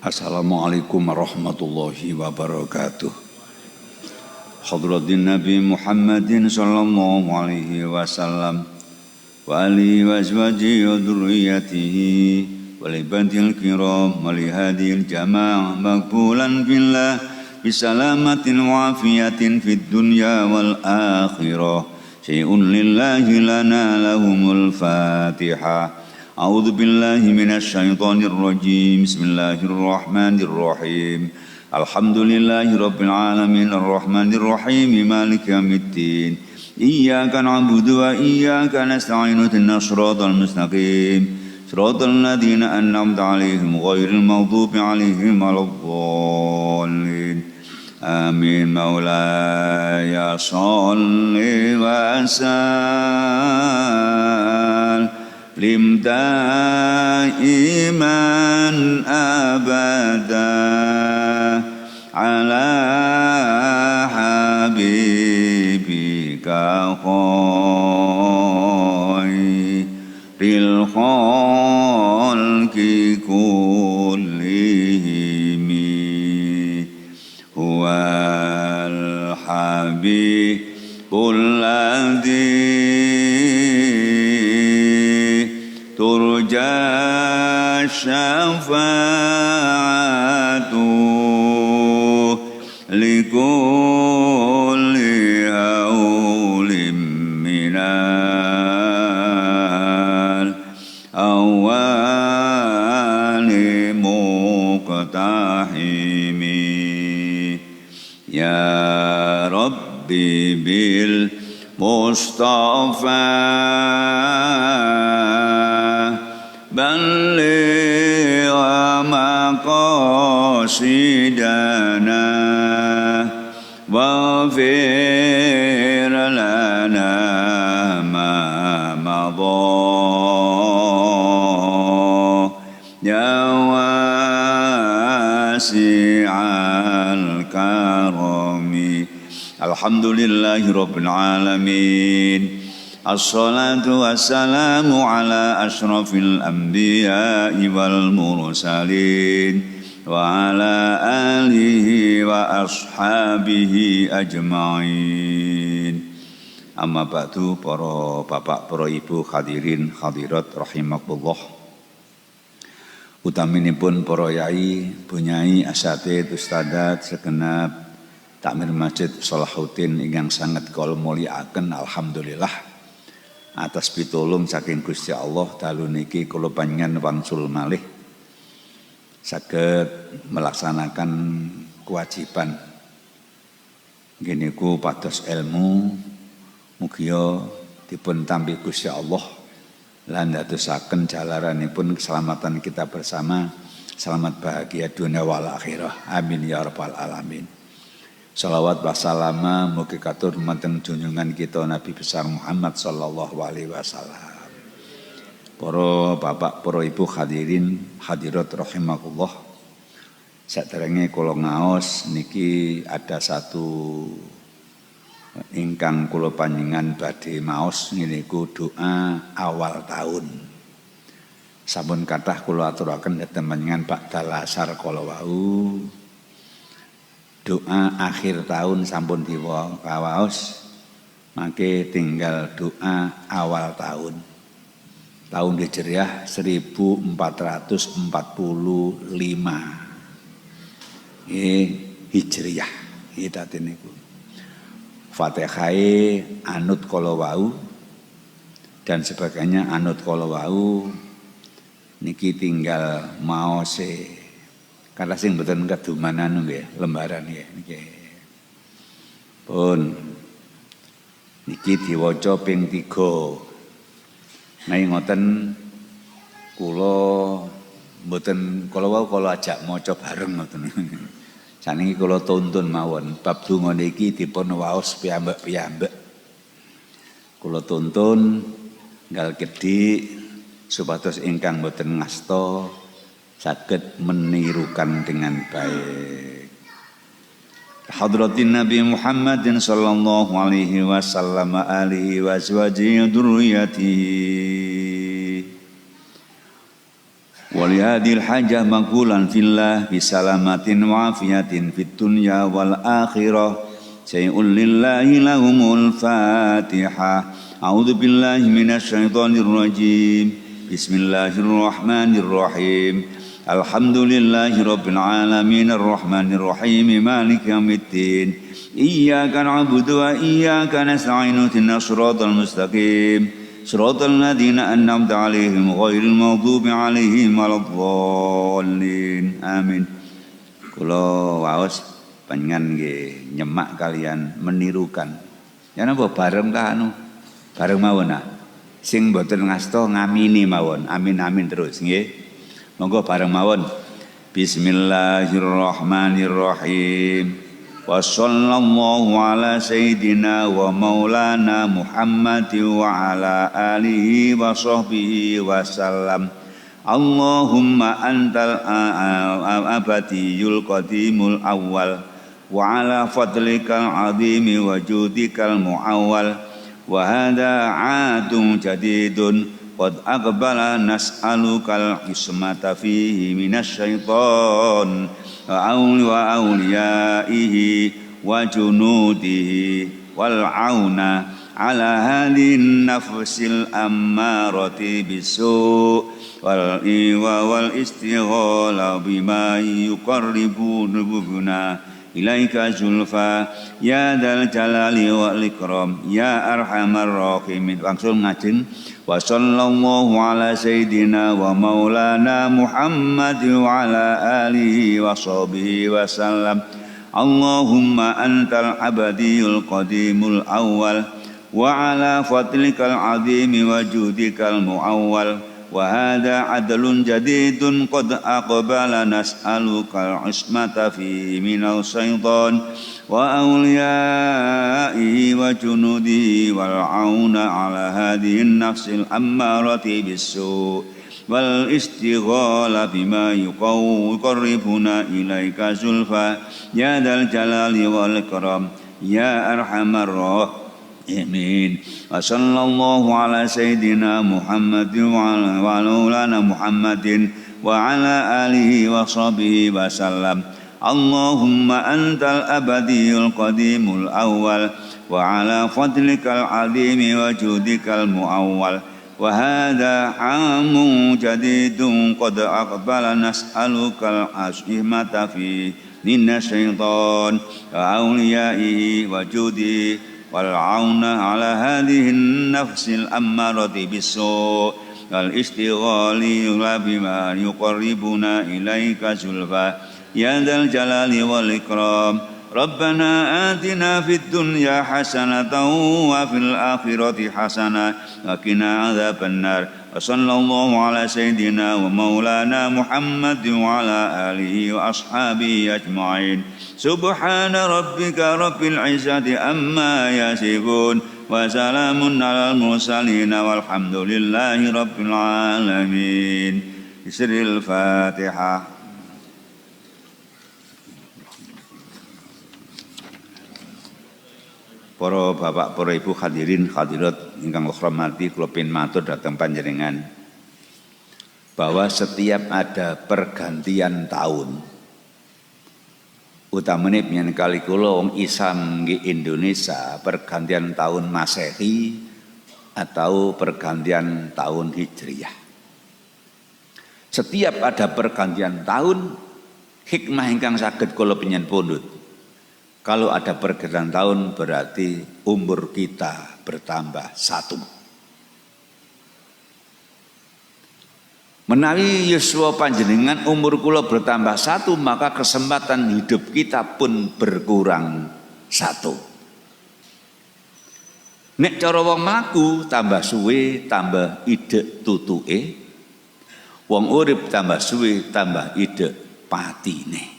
Assalamualaikum warahmatullahi wabarakatuh. Hadratin Nabi Muhammadin sallallahu alaihi wasallam wa alihi wa azwajihi wa dzurriyyatihi wal ibadil kiram wa li hadhil jamaah maqbulan billah bisalamatin wa afiyatin fid dunya wal akhirah. Syai'un lillahi lana lahumul Fatihah. A'udzu billahi minasy syaithanir rajim. Bismillahirrahmanirrahim. Alhamdulillahi rabbil alamin arrahmanir rahim maliki yaumiddin. Iyyaka na'budu wa iyyaka nasta'in ihdinas siratal mustaqim. Siratal ladzina an'amta 'alaihim ghairil maghdubi 'alaihim waladdallin. Amin. Maulaya sholli wa sallim lim daiman abada ala habibika khairil khalqi kullihim huwal habibul ladzi turja syafa'atu likulli haulim minal awali muqtahimi ya Rabbi bil Mustafa balligh maqasidana waghfir lana ma madha ya wasi'al karami. Alhamdulillahi rabbil alamin. Assalatu wassalamu ala ashrafil anbiya'i wal mursalin wa ala alihi wa ashabihi ajma'in. Amma ba'du, para bapak, para ibu, hadirin, hadirat rahimakumullah. Utaminipun para yai, bunyai, asatid, ustadzat, segenap takmir masjid Salahuddin ingkang sanget kula mulyakaken. Alhamdulillah atas pitulung saking Gusti Allah dalu niki kula panjenengan wangsul malih saged melaksanakan kewajiban nggih niku pados ilmu mugia dipun tampi Gusti Allah lan dadosaken jalaranipun keselamatan kita bersama, selamat bahagia dunia wal akhirah. Amin ya rabbal alamin. Salawat wassalama mugi katur dumateng junjungan kita Nabi besar Muhammad sallallahu alaihi wasallam. Para bapak, para ibu hadirin hadirat rahimakumullah. Saderenge kula ngaos niki ada satu ingkang kula panjenengan badhe maos niku doa awal tahun. Sampun kathah kula aturaken dhateng panjenengan ba'dal asar kala wau. Doa akhir tahun sampun diwaos, mangke tinggal doa awal tahun. Tahun Hijriah 1445. Hijriah. Iki niku. Fatihah anut kala wau dan sebagainya anut kala wau niki tinggal maose. Kala sing mboten kedumanan nggih, lembaran nggih. Pun niki diwaca ping 3. Nah ngoten kula mboten kala wau kala ajak maca bareng ngoten. Saniki kula tuntun mawon bab donga niki dipun waos piyambak-piyambak. Kula tuntun nggal gedhi supados ingkang mboten ngasta saged menirukan dengan baik. Hadratin Nabi Muhammadin sallallahu alaihi wasallam alihi wa azwajihi dzurriyyatihi wal lihadil hajah maqbulan fillah bisalamatin wa afiyatin fid dunya wal akhirah. Syai'un lillahi lahumul Fatihah. A'udzu billahi minasyaitonir rajim. Bismillahirrahmanirrahim. Alhamdulillahi rabbil alamin arrahmanir rahim maliki yaumiddin. Iyyaka na'budu wa iyyaka nasta'in ihdinas siratal mustaqim. Siratal ladzina an'amta 'alaihim ghairil maghdubi 'alaihim waladdallin. Amin. Kula waos panjenengan nggih nyemak kalian menirukan. Ya napa bareng ka anu? Bareng mawon ah. Sing mboten ngasta ngamini mawon. Amin amin terus nggih. Monggo bareng mawon. Bismillahirrahmanirrahim. Wa sallallahu ala sayyidina wa maulana Muhammad wa ala alihi wa sahbihi wa sallam. Allahumma antal abadiyul qadimul awwal wa ala fadlikal azimi wa judikal muawwal wa hadha 'adun jadidun qad aqbala nas'alukal ismata fihi minasyaiton wa awliyaihi wa junudihi wal auna ala hadhin nafsil ammarati bisu wal istighala bima yuqarribuna ilaika zulfa ya dzal jalali wal ikram ya arhamar rahimin. Langsung ngajeng wa sallallahu ala sayyidina wa maulana Muhammad wa ala alihi wa sahbihi wa sallam. Allahumma antal abadiyul qadimul awwal wa ala fadlikal azimi wa judikal muawwal wa hadha adlun jadidun qad aqbala nas'alukal ismata fi minal syaitan wa awliyaihi wa junudihi wal auna ala hadhihi nafsil ammarati bisu wal istighala bima yuqarribuna ilaika zulfa ya dzal jalali wal ikram ya arhamar rahimin. Wa sallallahu ala sayyidina Muhammadin wa ala maulana Muhammadin wa ala alihi wa sahbihi wa sallam. Allahumma antal abadiyul qadimul awwal wa ala fadlikal azimi wa judikal muawwal wa hadha 'amun jadidun qad aqbala nas'alukal asmata fi minna syaitan wa awliyaihi wa judi wal auna ala hadhihi nafsil ammarati bisu wal istighali bima yuqarribuna ilaika zulfa ya dzal jalali wal ikram. Rabbana atina fid dunya hasanatan wa fil akhirati hasanah wa qina adzabannar. Wa sallallahu ala sayyidina wa maulana Muhammad wa ala alihi wa ashabihi ajma'in. Subhana rabbika rabbil izzati amma yasifun wa salamun alal mursalin walhamdulillahi rabbil alamin. Bismillahil Fatihah. Para bapak, para ibu hadirin hadirat ingkang hormati, kula pin matur dhateng panjenengan bahwa setiap ada pergantian tahun, utamane yen kali kula wong Islam nggih Indonesia, pergantian tahun Masehi atau pergantian tahun Hijriah. Setiap ada pergantian tahun, hikmah ingkang saged kula pinjen pundhut. Kalau ada pergantian tahun berarti umur kita bertambah 1. Menawi yuswa panjenengan umur kula bertambah 1, maka kesempatan hidup kita pun berkurang 1. Nek cara wong mlaku tambah suwe tambah idek tutuke, wong urip tambah suwe tambah idek patine.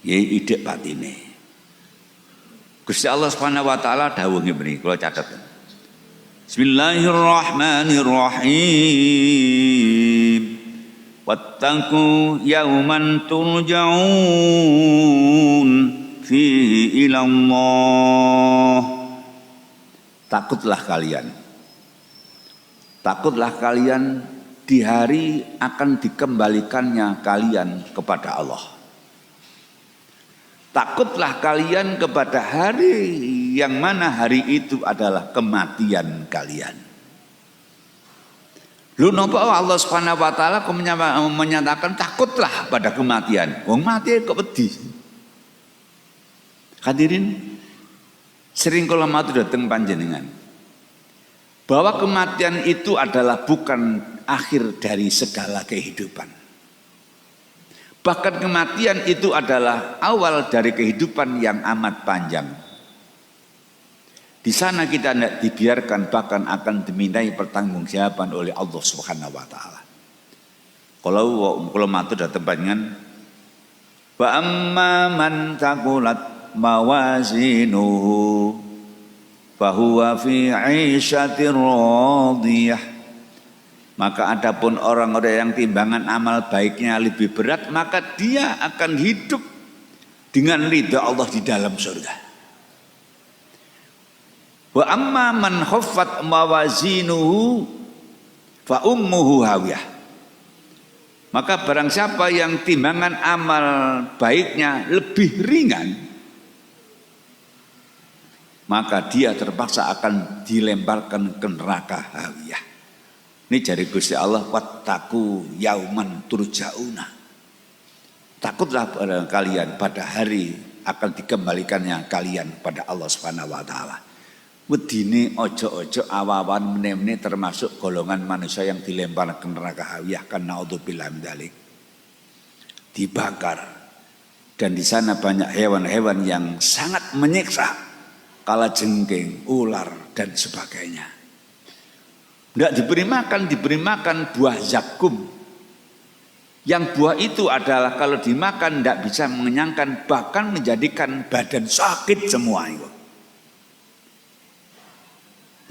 Ya idek patine. Gusti Allah Subhanahu wa taala dawuh ngene kula catet. Bismillahirrahmanirrahim. Wattaqu yauman turja'un fihi ila Allah. Takutlah kalian di hari akan dikembalikannya kalian kepada Allah. Takutlah kalian kepada hari yang mana hari itu adalah kematian kalian. Lu napa Allah Subhanahu wa taala menyatakan takutlah pada kematian. Wong mati kok wedi. Hadirin, sering kula matur dhateng panjenengan bahwa kematian itu adalah bukan akhir dari segala kehidupan. Bahkan kematian itu adalah awal dari kehidupan yang amat panjang. Di sana kita tidak dibiarkan, bahkan akan dimintai pertanggungjawaban oleh Allah Subhanahu wa taala. Kalau matur datang panjenengan, wa amma man taqulat mawazinuhu fahuwa fi 'ishatir radiyah. Maka adapun orang-orang yang timbangan amal baiknya lebih berat, maka dia akan hidup dengan ridha Allah di dalam surga. Wa amma man khaffat mawazinuhu fa ummuhu hawiyah. Maka barang siapa yang timbangan amal baiknya lebih ringan, maka dia terpaksa akan dilemparkan ke neraka hawiyah. Ini dari Gusti Allah, wattaqu yauman turja'una. Takutlah pada kalian pada hari akan dikembalikannya kalian pada Allah Subhanahu wa taala. Wedine ojo-ojo awawan meneh-meneh termasuk golongan manusia yang dilempar ke neraka hawiyah, kan naudzubillah min dzalik. Dibakar. Dan di sana banyak hewan-hewan yang sangat menyiksa, kalajengking, ular dan sebagainya. Tidak diberi makan buah zakum. Yang buah itu adalah kalau dimakan tidak bisa mengenyangkan, bahkan menjadikan badan sakit semua itu.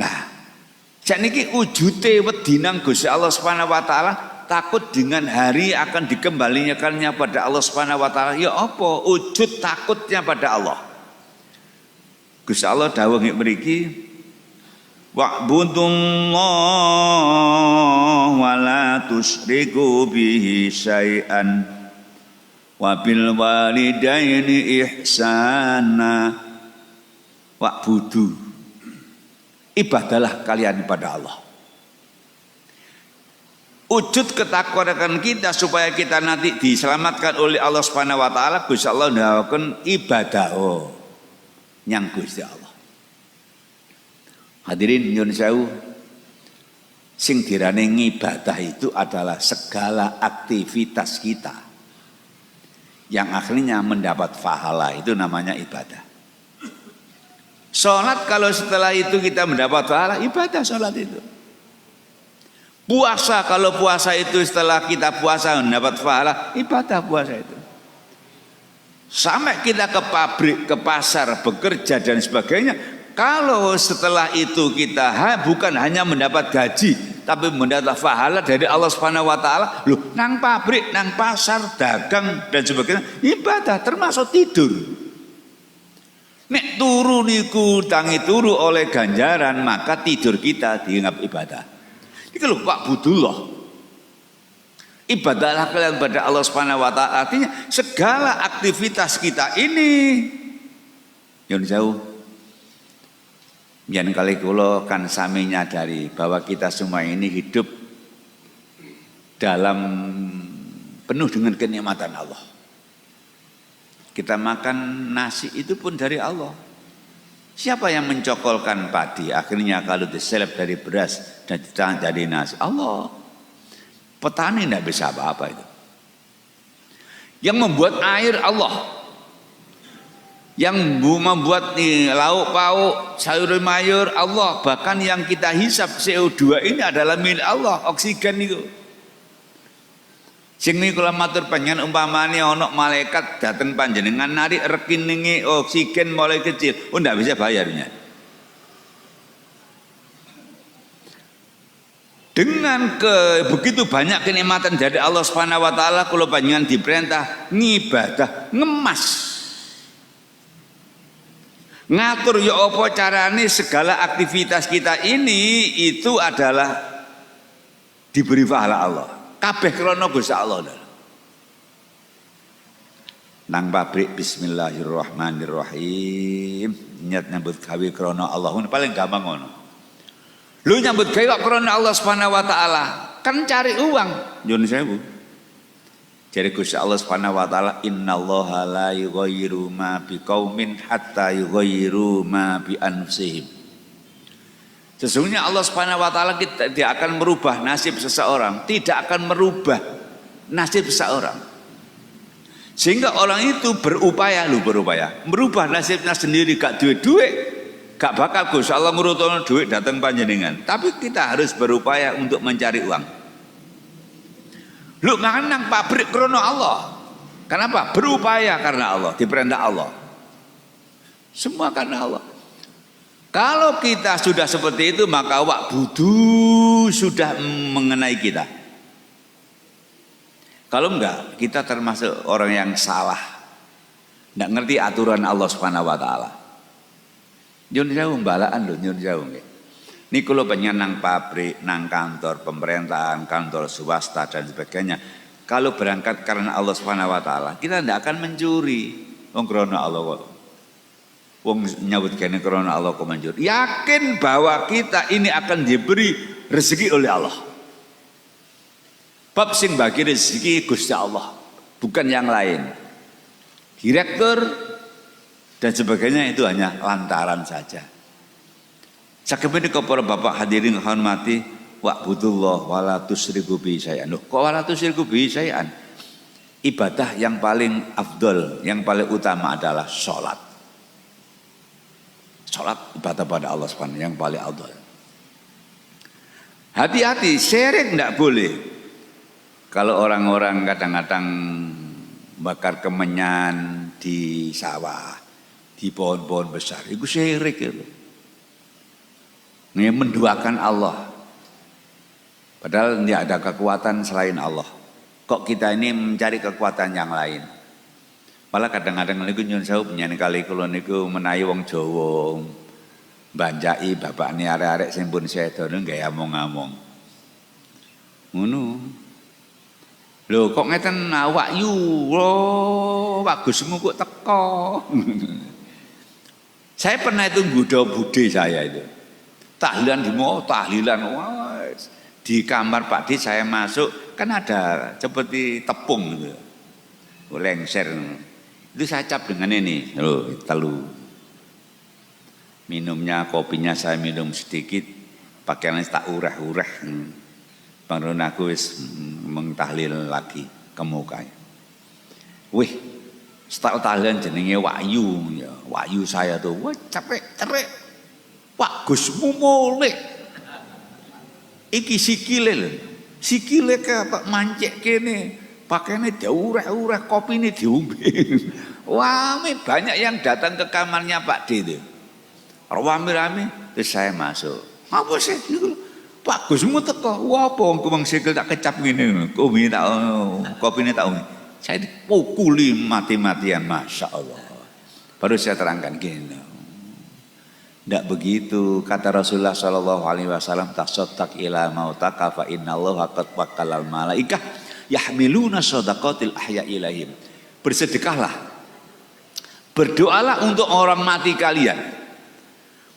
Nah, sakniki wujute wedinang Gusti Allah Subhanahu wa taala, takut dengan hari akan dikembalikannya pada Allah Subhanahu wa taala. Ya apa wujud takutnya pada Allah? Gusti Allah dawuh mriki, wa'budullah wa la tusyriku bihi syai'an wa bil walidaini ihsana. Wa'budu, ibadalah kalian kepada Allah. Wujud ketakwaan kita supaya kita nanti diselamatkan oleh Allah Subhanahu wa taala, Gusti Allah ndawuhken ibadah nyang Gusti Allah. Hadirin nyuwun sewu, sing dirane ngibadah itu adalah segala aktivitas kita yang akhirnya mendapat pahala, itu namanya ibadah. Sholat kalau setelah itu kita mendapat pahala, ibadah sholat itu. Puasa kalau puasa itu setelah kita puasa mendapat pahala, ibadah puasa itu. Sampai kita ke pabrik, ke pasar, bekerja dan sebagainya, kalau setelah itu kita bukan hanya mendapat gaji, tapi mendapat pahala dari Allah Subhanahu wa taala, loh, nang pabrik, nang pasar, dagang dan sebagainya, ibadah termasuk tidur. Nek turu niku tangi turu oleh ganjaran, maka tidur kita dianggap ibadah. Iki lho Pak Budullah. Ibadahlah kalian pada Allah Subhanahu wa taala, artinya segala aktivitas kita ini yang jauh. Yang kali kula kan sami nyadari bahwa kita semua ini hidup dalam penuh dengan kenikmatan Allah. Kita makan nasi itu pun dari Allah. Siapa yang mencokolkan padi akhirnya kalau diseleb dari beras dan jadi nasi? Allah. Petani tidak bisa apa-apa itu. Yang membuat air Allah. Yang membuat lauk pauk, sayur mayur Allah. Bahkan yang kita hisap CO2 ini adalah milik Allah, oksigen itu. Sing niku kula matur panjenengan umpamane ana malaikat dateng panjenengan narik rekeninge oksigen mulai kecil, ndak bisa bayarnya. Dengan begitu banyak kenikmatan dari Allah Subhanahu wa taala, kula panjenengan diperintah ngibadah, ngemas. Ngatur ya apa carane segala aktivitas kita ini itu adalah diberi pahala Allah. Kabeh krana Gusti Allah. Nang pabrik bismillahirrahmanirrahim, niat nyambut gawe krana Allah. Paling gampang ngono. Lu nyambut gawe kok krana Allah Subhanahu wa taala, kan cari uang. Nyun sewu. Jadi Gusti Allah Subhanahu wa taala, innallaha la yughayyiru ma biqaumin hatta yughayyiru ma bi anfusihim. Sesungguhnya Allah Subhanahu wa taala tidak akan merubah nasib seseorang, tidak akan merubah nasib seseorang. Sehingga orang itu berupaya merubah nasibnya sendiri, gak duit, gak bakal Gusti Allah ngurutono duit datang panjenengan. Tapi kita harus berupaya untuk mencari uang. Lu nggak nang pabrik krono Allah. Kenapa? Berupaya karena Allah, diperintah Allah. Semua karena Allah. Kalau kita sudah seperti itu, maka wak budu sudah mengenai kita. Kalau enggak, kita termasuk orang yang salah, enggak ngerti aturan Allah Subhanahu wa taala. Nyun jauh balaan lho, nyun jauh nggih. Niku lho pengen nang pabrik, nang kantor pemerintahan, kantor swasta dan sebagainya. Kalau berangkat karena Allah Subhanahu wa taala, kita enggak akan mencuri. Wong krana Allah kok. Wong nyambut kene krana Allah kok mencuri. Yakin bahwa kita ini akan diberi rezeki oleh Allah. Bab sing bagi rezeki Gusti Allah, bukan yang lain. Direktur dan sebagainya itu hanya lantaran saja. Sakemene para bapak hadirin hormati, wa'budullah wala tusyriku bihi syai'an. Loh, kok wala tusyriku bihi syai'an? Ibadah yang paling afdol, yang paling utama adalah sholat. Sholat ibadah pada Allah Subhanahu yang paling afdol. Hati-hati, syirik enggak boleh. Kalau orang-orang kadang-kadang bakar kemenyan di sawah, di pohon-pohon besar, itu syirik itu. Ini menduakan Allah. Padahal tidak ada kekuatan selain Allah. Kok kita ini mencari kekuatan yang lain? Malah kadang-kadang niku nyun sewu penyanyi kali kula niku menawi wong Jawa banjaki bapakne arek-arek sing pun sedo nggih among-among. Ngono. Lho kok ngeten awak yu, lho bagusmu kok teko. Saya pernah itu nggoda bude saya itu. Tahlilan di mau tahlilan di kamar Pak D saya masuk kan ada seperti tepung gitu. Lengser. Itu saya cap dengan ini, loh, telu. Minumnya kopinya saya minum sedikit, pakaiannya tak urah-urah. Baru aku wis mengtahlil lagi ke muka. Wih, setelah tahlilan jenenge Wahyu, ya. Wahyu saya tuh, wah capek, Pak Gusmu mulih. Iki sikile lho, sikile kayak mancek kene, pakaiannya diurah-urah, kopi ini diumbe. Wah, banyak yang datang ke kamarnya Pak D itu. Rame-rame, terus saya masuk. Apa sih? Pak Gusmu teko, wah apa wong sikil tak kecap ngene, kopi ini tak umi. Saya dipukuli mati-matian, masya Allah. Baru saya terangkan gini. Tidak begitu kata Rasulullah Shallallahu Alaihi Wasallam, tasodak ila mautaka fa innallaha qad wakalal malaikah yahmiluna shadaqatil ahya ilaihim. Bersedekahlah, berdoalah untuk orang mati kalian.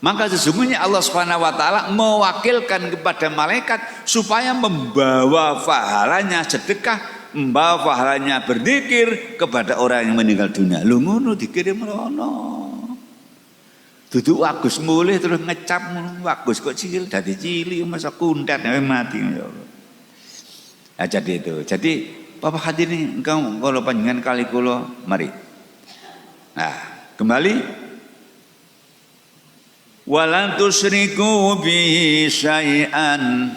Maka sesungguhnya Allah Subhanahu wa taala mewakilkan kepada malaikat supaya membawa pahalanya sedekah, membawa pahalanya berzikir kepada orang yang meninggal dunia. Lu ngono dikirim rono. Duduk Agus mulih terus ngecap Agus kok cilik dadi cilik masa kundat mati. Nah, jadi itu. Jadi Bapak hadirin engkau kalau panjenengan kali kula mari. Nah, kembali walan tusyriku bi syai'an.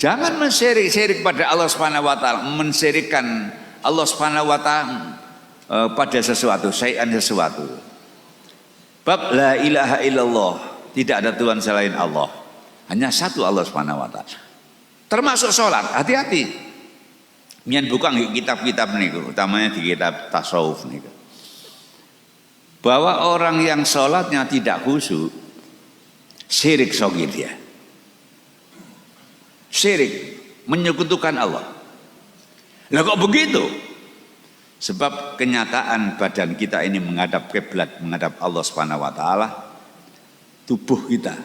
Jangan mensyirik pada Allah Subhanahu wa taala, mensyirikkan Allah Subhanahu wa taala pada sesuatu, syai'an sesuatu. Bab la ilaha illallah, tidak ada Tuhan selain Allah. Hanya satu Allah Subhanahu wa taala. Termasuk sholat, hati-hati. Mian buka kitab-kitab niku, utamanya di kitab tasawuf niku. Bahwa orang yang sholatnya tidak khusyuk, syirik sogir dia. syirik, menyekutukan Allah. Lah kok begitu? Sebab kenyataan badan kita ini menghadap kiblat, menghadap Allah Subhanahu wa taala, tubuh kita,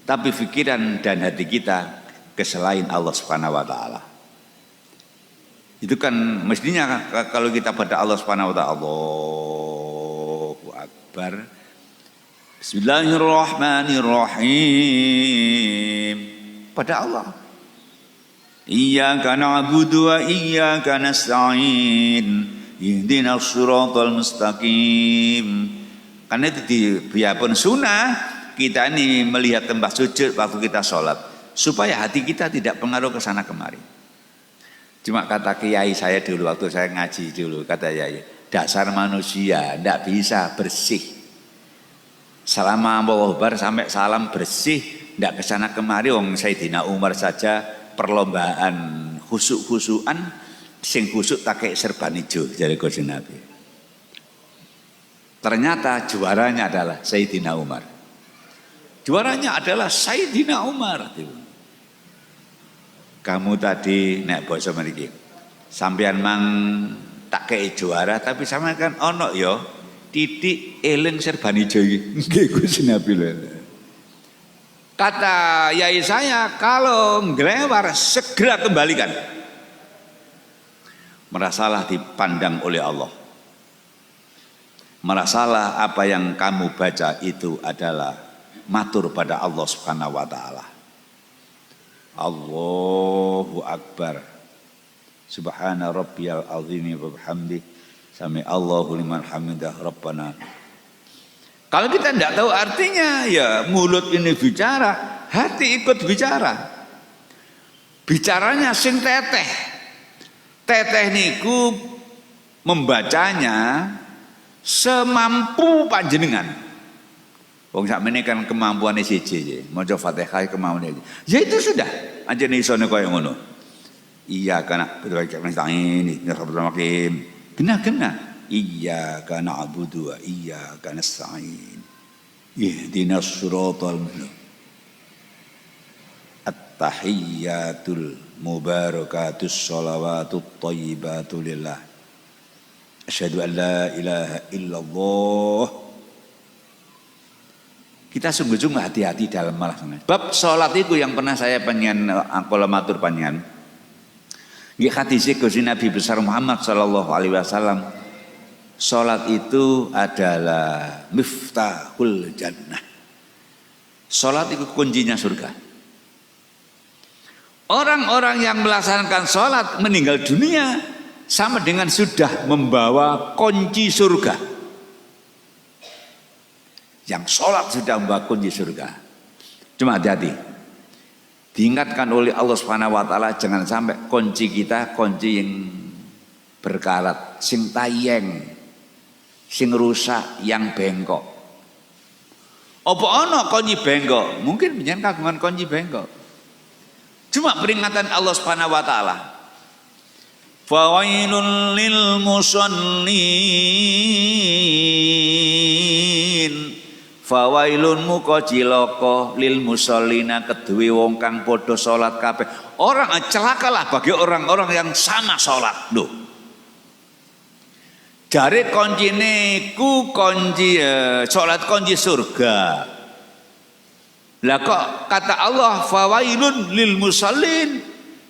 tapi pikiran dan hati kita ke selain Allah Subhanahu wa taala. Itu kan mestinya kalau kita pada Allah Subhanahu wa taala, Allahu Akbar. Bismillahirrahmanirrahim. Pada Allah. Iyyaka na'budu wa iyyaka nasta'in. Ihdinas siratal mustaqim. Karena itu biarpun sunnah, kita ini melihat tempat sujud waktu kita sholat, supaya hati kita tidak pengaruh ke sana kemari. Cuma kata kiai saya dulu waktu saya ngaji dulu, kata kiai, dasar manusia tidak bisa bersih. Selama Allahu Akbar sampai salam bersih, tidak ke sana kemari. Wong Sayyidina Umar saja perlombaan khusuk-khusukan, sing khusuk pakai serban hijau dari Kanjeng Nabi. Ternyata juaranya adalah Sayyidina Umar. Juaranya adalah Sayyidina Umar. Kamu tadi nek basa mriki, sampean mang tak kei juara, tapi sama kan ono yo titik eling serban hijau iki. Nggih Gusti Nabi lho. Kata yai saya, kalau ngelewar segera kembalikan. Merasalah dipandang oleh Allah. Merasalah apa yang kamu baca itu adalah matur pada Allah Subhanahu wa taala. Allahu Akbar. Subhana rabbiyal azimi wa bihamdi. Sami Allahu liman hamidah rabbana. Kalau kita tidak tahu artinya, ya mulut ini bicara, hati ikut bicara. Bicaranya sing teteh. Teteh niku membacanya semampu panjenengan. Wong sakmene kan kemampuane siji, maca Fatihah kemampuane. Ya itu sudah, anjene isone koyo ngono. Iya kana betul ini Bismillahirrahmanirrahim. Kena. Iyyaka na'budu wa iyyaka nasta'in. Ihdinas siratal mustaqim. At-tahiyyatul mubarakatus sholawatut thayyibatu lillah. Asyhadu an la ilaha illallah. Kita sungguh-sungguh hati-hati dalam melaksanakan. Bab salat itu yang pernah saya pengen kula matur panjenengan. Nggih hadis Gusti Nabi besar Muhammad sallallahu alaihi wasallam. Salat itu adalah miftahul jannah. Salat itu kuncinya surga. Orang-orang yang melaksanakan salat meninggal dunia sama dengan sudah membawa kunci surga. Yang salat sudah membawa kunci surga. Cuma hati-hati. Diingatkan oleh Allah Subhanahu wa taala, jangan sampai kunci kita kunci yang berkarat, sing tayeng, sing rusak, yang bengkok. Apa ana kunci bengkok? Mungkin panjenengan kagungan kunci bengkok. Cuma peringatan Allah Subhanahu wa taala. Fawailul lil musallin. Fawailun muka cilaka lil musallina kedue wong kang padha salat kabeh. Orang celakalah bagi orang-orang yang sama salat. Loh. Jare koncine ku kunci salat kunci surga. Lah kok kata Allah fawailun lil musallin,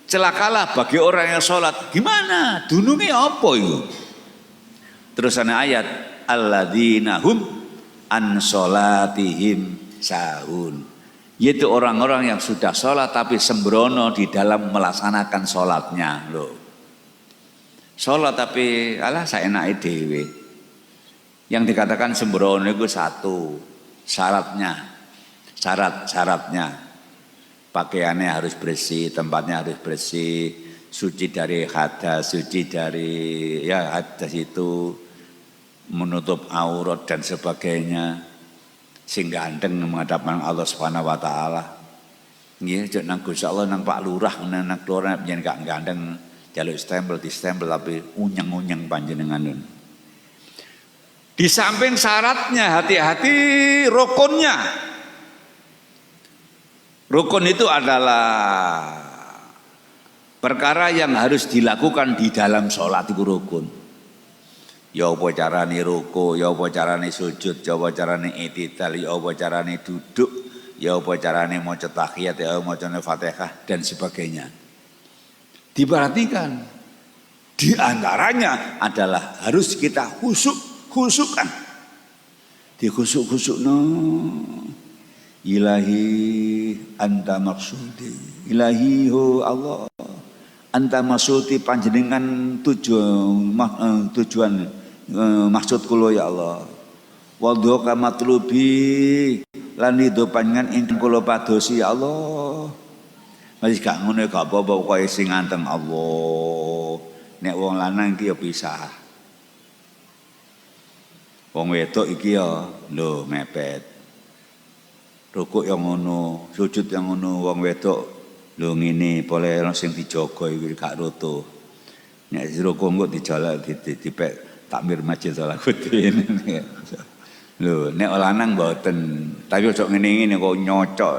celakalah bagi orang yang salat. Gimana? Dununge apa itu? Terus ana ayat alladzina hum an salatihim sahun. Yaitu orang-orang yang sudah salat tapi sembrono di dalam melaksanakan salatnya. Loh. Salat tapi alah saenake dhewe. Yang dikatakan sembrono itu satu, syaratnya. Syarat-syaratnya. Pakaiannya harus bersih, tempatnya harus bersih, suci dari hadas, suci dari ya hadas itu, menutup aurat dan sebagainya, sing ganteng menghadap Allah Subhanahu wa taala. Nggih, jek nang Gusti Allah nang Pak Lurah nang kelurahan yen gak ganteng, jaluk stempel di stempel tapi unyeng-unyeng panjenengan. Di samping syaratnya, hati-hati rukunnya. Rukun itu adalah Perkara yang harus dilakukan di dalam sholat itu rukun. Ya apa carane ruku, ya apa carane sujud, ya apa carane i'tidal, ya apa carane duduk, ya apa carane maca tahiyat, ya apa maca Fatihah dan sebagainya. Diperhatikan. Di antaranya adalah harus kita khusuk-khusukkan. Dikhusuk-khusukno. Ilahi anta maksudi. Ilahi ho Allah. Anta maksudi panjenengan tujuan maksud kula ya Allah. Wadhoka matlubi lan itu panjenengan ingkang kula padosi ya Allah. Wis gak ngono gak apa-apa kowe sing nganteng Allah. Nek wong lanang iki ya pisah. Wong wedok iki ya lho mepet. Rukuk yang ngono, sujud yang ngono, wong wedok lho ngene boleh sing dijaga iki gak roto. Nek rukuk engko dijalak dipek takmir masjid Salahuddin. Lho nek lanang mboten, tapi ojo ngene-ngene kok nyocok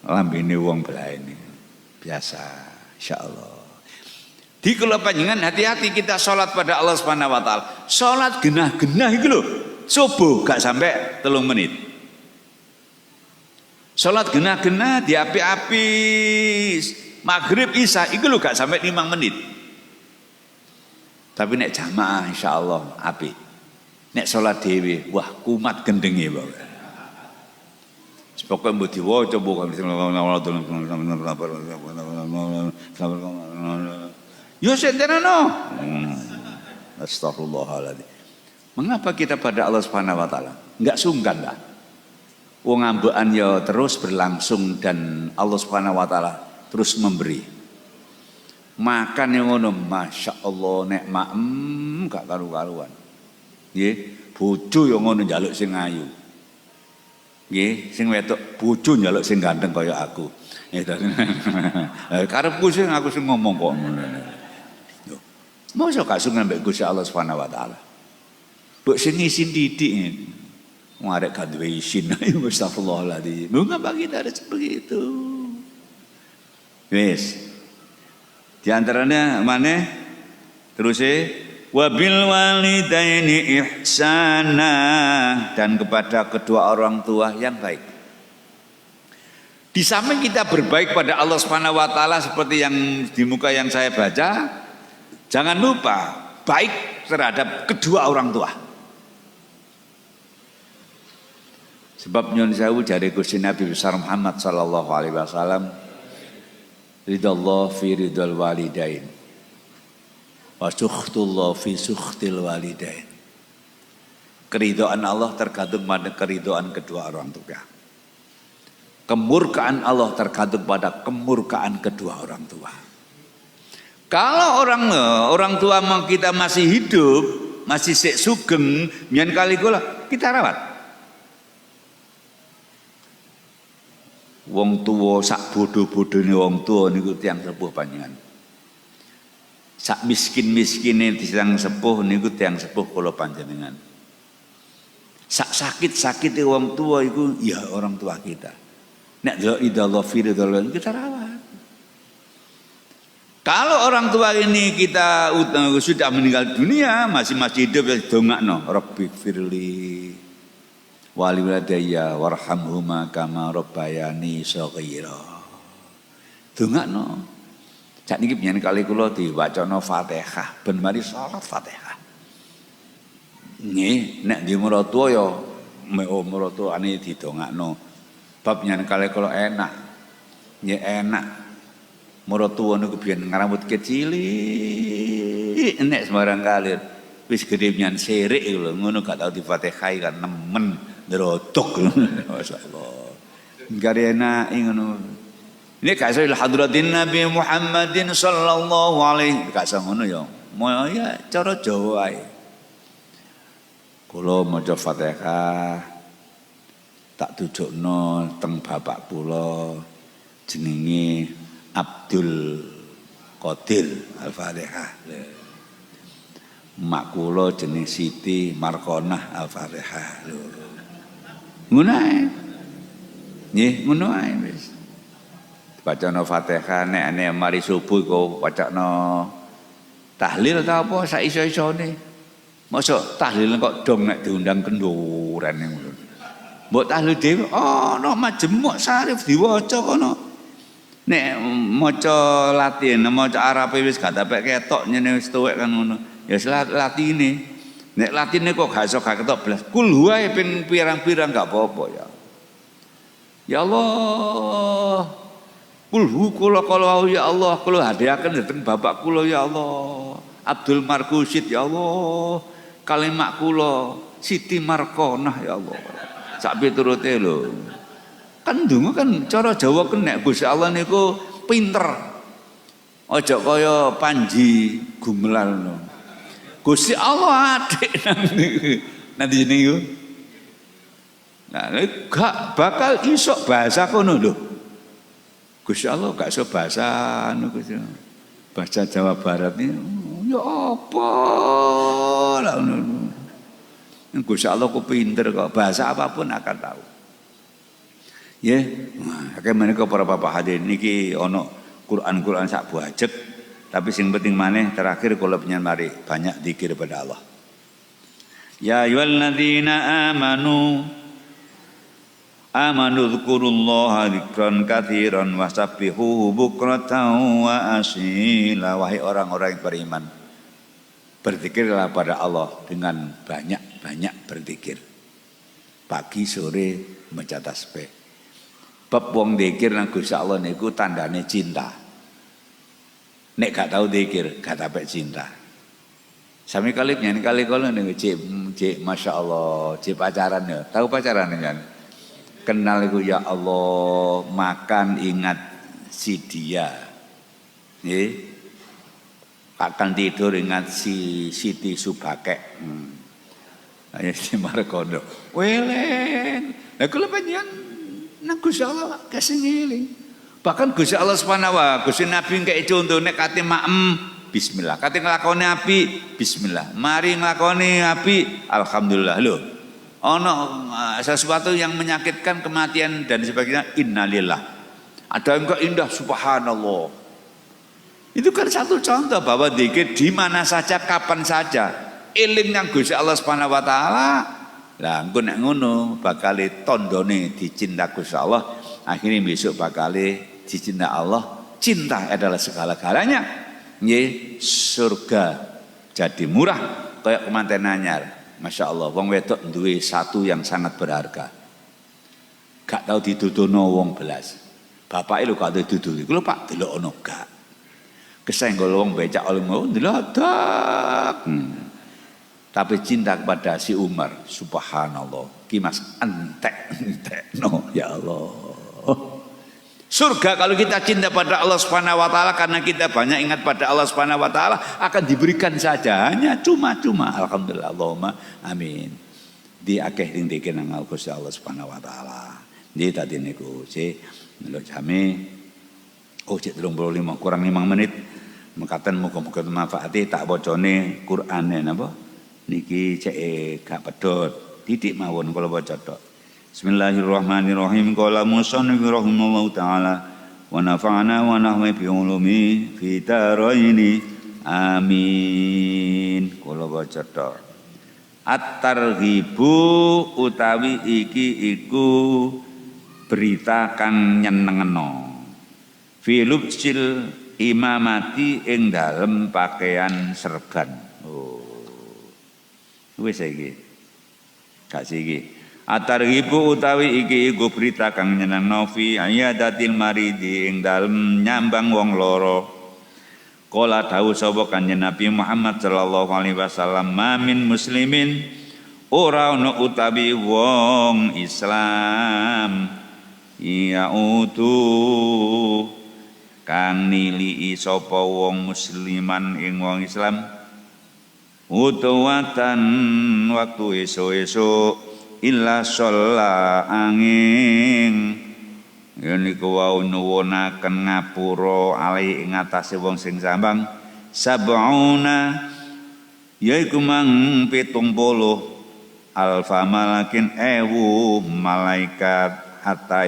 lambene wong belaene. Biasa insyaallah. Di kula panjenengan hati-hati kita sholat pada Allah Subhanahu wa taala. Sholat genah-genah iki lho. Subuh gak sampai 3 menit. Sholat genah-genah di api-api maghrib isya iki lho gak sampai 5 menit. Tapi nek jamaah insyaallah apik. Nek sholat dhewe wah kumat gendenge bae. Pokoke mbok diwaca yo senterano. Astagfirullahaladzim. Mengapa kita pada Allah Subhanahu wa taala enggak sungkan lah? Wong ambekan ya terus berlangsung dan Allah Subhanahu wa taala terus memberi. Makan yang ngono masyaallah nek maem gak karu-karuan. Nggih, bojo yang ngono njaluk sing ayu. Nggih, sing wedok bojo njaluk sing ganteng kaya aku. Karepku sing aku sing ngomong kok ngono. Mosok gak sungkan mbek Gusti Allah Subhanahu wa taala. Mbok sing isin didik. Wong arek gak duwe isin. Astagfirullahaladzim. Mengapa kita harus begitu? Wis. Di antaranya mana? Terus wabil walidaini ihsana dan kepada kedua orang tua yang baik. Di samping kita berbaik pada Allah Subhanahu wa taala seperti yang di muka yang saya baca, jangan lupa baik terhadap kedua orang tua. Sebab nyun sewu dari Gusti Nabi besar Muhammad sallallahu alaihi wasallam, ridallah fi ridal walidain wa sukhtullah fi sukhtil walidain. Keridhaan Allah tergantung pada keridhaan kedua orang tua. Kemurkaan Allah tergantung pada kemurkaan kedua orang tua. Kalau orang tua kita masih hidup, masih sik sugeng, nyen kali kula kita rawat. Wong tua sak bodoh-bodohne wong tua niku tiyang sepuh panjenengan. Sak miskin-miskine tiyang sepuh niku tiyang sepuh kula panjenengan. Sak sakit-sakite wong tua iku ya orang tua kita. Nek delok idallah fi ridallah kita rawat. Kalau orang tua ini kita sudah meninggal dunia, masih hidup ya dongakno, Rabbi firli wali waladaya warhamhuma kama rabbayani shaghira. Dongakno. Sakniki biyen kali kula diwacana Fatihah ben mari salat Fatihah. Nggih, nek di maratuwa ya maratuwane didongakno. Bab nyen kali kula enak. Nggih enak. Maratuwa niku biyen ngrambut kecil enek sembarang kalir. Wis gedhe nyen serik lho, ngono gak tau difatihai kan nemen ndrodok. Masyaallah. Gare enak ngono. Ini kasih hadratin Nabi Muhammadin sallallahu alaihi kasih ngono ya. Mau ya cara Jawa ae. Kula maca Fatihah tak tujukno teng bapak kula jenenge Abdul Qadir Al-Fatihah. Mak kula jeneng Siti Markonah Al-Fatihah. Ngono ae. Nggih, ngono ae wis. bacana Fatihah nek mari subuh iku wacana tahlil ta apa sak iso-isone. Mosok tahlil kok dong nek diundang kenduran ngono. Mbok tahlil dhewe ana majemuk sarif diwaca kono. Nek maca Latin, maca Arab wis gak tapek ketok nyene wis tuwek kan ngono. Ya latine. Nek latine kok gak iso gak ketok blas. Kul huwa ping pirang-pirang gak apa-apa ya. Ya Allah. Kul hu kula ya Allah, kula hadiahkan dateng bapak kula ya Allah. Abdul Markusid ya Allah. Kalimat kula Siti Markonah ya Allah. Sak piturute lho. Kan ndonga kan cara Jawa kan nek Gusti Allah niku pinter. Aja kaya Panji Gumelar ngono. Gusti Allah adik nanti jenenge yo. Nah, gak bakal iso bahasa kono lho. Gusti Allah gak iso bahasa anu Gusti. Bahasa Jawa Barat ini ya apa lah ngono. Gusti Allah ku pinter kok, bahasa apapun akan tahu. Ya, akeh menika para bapak hadirin niki ana Quran sak buajeg, tapi sing penting maneh terakhir kula penyen mari banyak zikir pada Allah. Ya ayyuhalladzina amanu dzkurullaha dzikran katsiran wasabbihuhu bukratan wa asila. Wahai orang-orang yang beriman, berzikirlah pada Allah dengan banyak-banyak berzikir. Pagi sore maca tasbih. Bab wong zikir nang Gusti Allah niku tandane cinta. Nek gak tau zikir, gak tapek cinta. Sami kali nyanyi kali kala niku cik masyaallah, cik pacaran ya. Tahu pacaran kan? Kenal iku ya Allah, makan ingat si dia. Nggih. Akan tidur ingat si Siti Subakek. Ayo si Markono. Weleng. Lah kula panjenengan nang Gusti Allah kasih ngeling. Bahkan Gusti Allah Subhanahu wa Gusti Nabi kaya contoh nek kate maem bismillah. Kate nglakoni api bismillah. Mari nglakoni api alhamdulillah. Lho. Ana sesuatu yang menyakitkan kematian dan sebagainya innalillah. Ada yang kok indah subhanallah. Itu kan satu contoh bahwa zikir di mana saja kapan saja. Eling nang Gusti Allah Subhanahu wa taala. Lah engko nek ngono bakal tondone dicinta Gusti Allah, akhirnya besok bakal dicinta Allah. Cinta adalah segala-galanya. Nggih, surga jadi murah kayak kemanten anyar. Masya Allah, wong wedok duwe satu yang sangat berharga. Gak tau didudono wong belas. Bapake lho gak tau diduduli. Kulo Pak delokno gak. Kesenggol wong becak oleh mau ndelodak. Tapi cinta kepada si Umar, subhanallah, kimas entek no ya Allah. Surga kalau kita cinta pada Allah Subhanahu wa taala karena kita banyak ingat pada Allah Subhanahu wa taala akan diberikan saja hanya cuma-cuma. Alhamdulillah Allahumma amin. Di akeh ing dikir nang Gusti Allah Subhanahu wa taala. Di tadi niku si lho jame cek 35 kurang 5 menit. Mekaten muga-muga manfaate tak wacane Qur'ane napa? Niki cek gak pedot titik mawon kula waca tok. Bismillahirrahmanirrahim. Qala musannif rahimallahu taala wa nafa'ana wa nahwi bi ulumi fi daraini amin. Kula waca tok. At-targhibu utawi iki iku berita kang nyenengno. Fi lubsil imamati ing dalem pakaian serban. Wis iki. Gak iki. At-targhibu utawi iki iku berita kang nyenengno fi ayadatil maridi ing dalem nyambang wong loro. Kala dawuh sapa Kanjeng Nabi Muhammad sallallahu alaihi wasallam, "Mamin muslimin ora ana utawi wong Islam yautu kang nilii sapa wong musliman ing wong Islam utawatan waktu esuk-esuk illa sholla angin yaniku wau nuwunaken ngapura alai ing atase wong sing sambang sab'una yaiku mang 70 alfa malakin malaikat hatta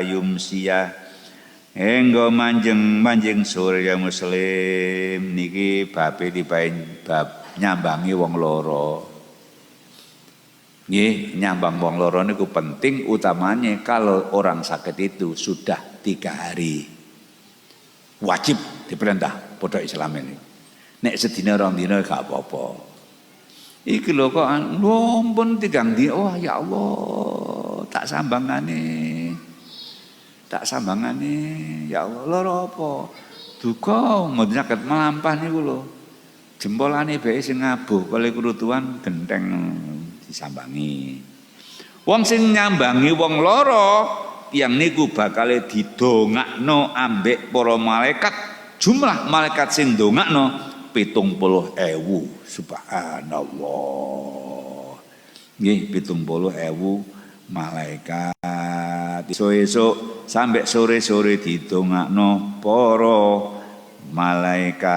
yumsiya Enggo manjing surya muslim niki babe dipain bab nyambangi wong loro. Nggih, nyambang wong loro niku penting utamanya kalau orang sakit itu sudah 3 hari. Wajib diperintah padha Islam ini. Nek sedina rong dina gak apa-apa. Iki lho kok ampun 3 dina. Wah ya Allah, tak sambangane. Ya Allah, loro apa? Duka mboten saged melampah niku lho. Jempolane bae sing ngabuh kali kerutuan genteng disambangi. Wong sing nyambangi wong loro yang niku bakal didongakno ambek para malaikat. Jumlah malaikat sing dongakno 70.000. Subhanallah. Nggih 70.000 malaikat. Esuk sampai sore-sore didongakno para malaikat.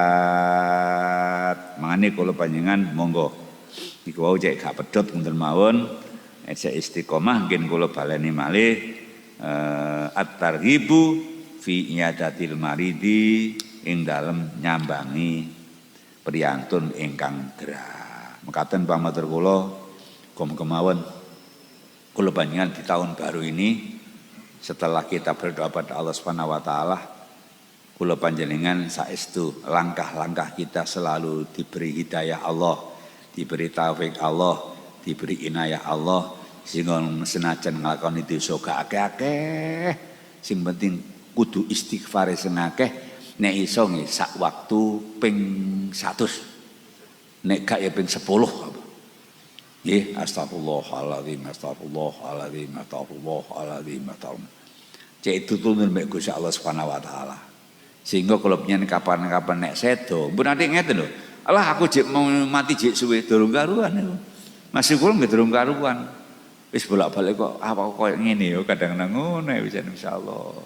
Mangane kula panjenengan monggo iku wau cek gak pedhot ngoten mawon, cek istiqomah nggih kula baleni malih at-targhibu fi iyadatil maridi ing dalem nyambangi priyantun ingkang gerah. Mekaten pamatur kula kemawon kula panjenengan di tahun baru ini setelah kita berdoa pada Allah Subhanahu wa taala, kula panjenengan saestu langkah-langkah kita selalu diberi hidayah Allah, diberi taufik Allah, diberi inayah Allah, sehingga senajan nglakoni dosa gak akeh-akeh, sing penting kudu istighfar sing akeh, nek iso nggih sak waktu ping 100. Nek gak ya ping 10. Nggih, astagfirullahaladzim, astagfirullahaladzim, astagfirullahaladzim, cek itu turun mek Gusti Allah Subhanahu wa taala. Sehingga kalau penyen kapan-kapan nek sedo, mbun ati ngeten lho. Alah aku jek mau mati jek suwe durung karuan niku. Masih kula nggih durung karuan. Wis bolak-balik kok apa koyo ngene yo kadang-kadang ngono wis insyaallah.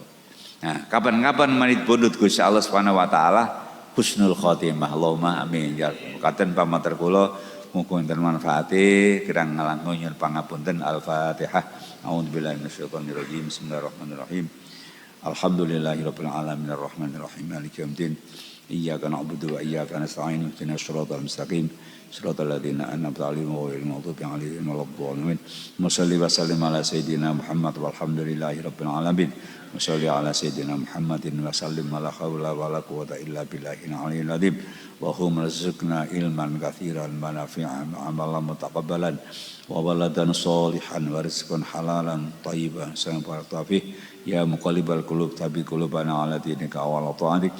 Nah, kapan-kapan manit pundhut Gusti Allah Subhanahu wa taala husnul khotimah. Allahumma amin. Ya katen pamatur kula muga enten manfaate kirang ngalangkung nyuwun pangapunten. Al-Fatihah. A'udzubillahi minasyaitonir rajim. Bismillahirrahmanirrahim. Alhamdulillahirabbil alamin arrahmanir rahim maliki yaumiddin. Iyyaka na'budu wa iyyaka nasta'in ihdinas siratal mustaqim siratal ladzina an'amta 'alaihim ghairil maghdubi 'alaihim waladdallin. Shalli wa sallim ala sayidina Muhammad walhamdulillahirabbil alamin. Shalli ala sayidina Muhammadin wa sallim la haula wala quwwata illa billahil aliyyil azim. Wa hum rizqna ilman katsiran wa nafi'an wa amalan mutaqabbalan wa waladan sholihan wa rizqan halalan thayyiban sanbaraka fi ya muqallibal qulub tabi qulubana ala dinika wa ta'atik.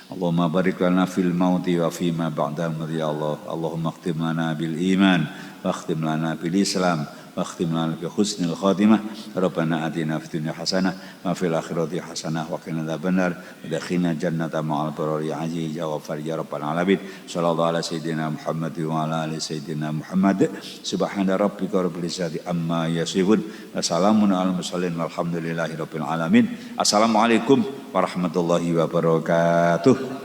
Allahumma barik lana fil mauti wa fima ba'dal mauti ya Allah. Allahumma khtim lana bil iman wa khtim lana bil islam wa khtim lana bi husnil khatimah. Rabbana atina fid dunya hasanah wa fil akhirati hasanah wa qina adzabannar wa adkhilna jannata ma'al barari aziz ya ghafar ya rabbal alamin. Sallallahu ala sayidina Muhammad wa ala ali sayidina Muhammad. Subhana rabbika rabbil izzati amma yasifun wa salamun alal mursalin walhamdulillahi rabbil alamin. Assalamualaikum warahmatullahi wabarakatuh.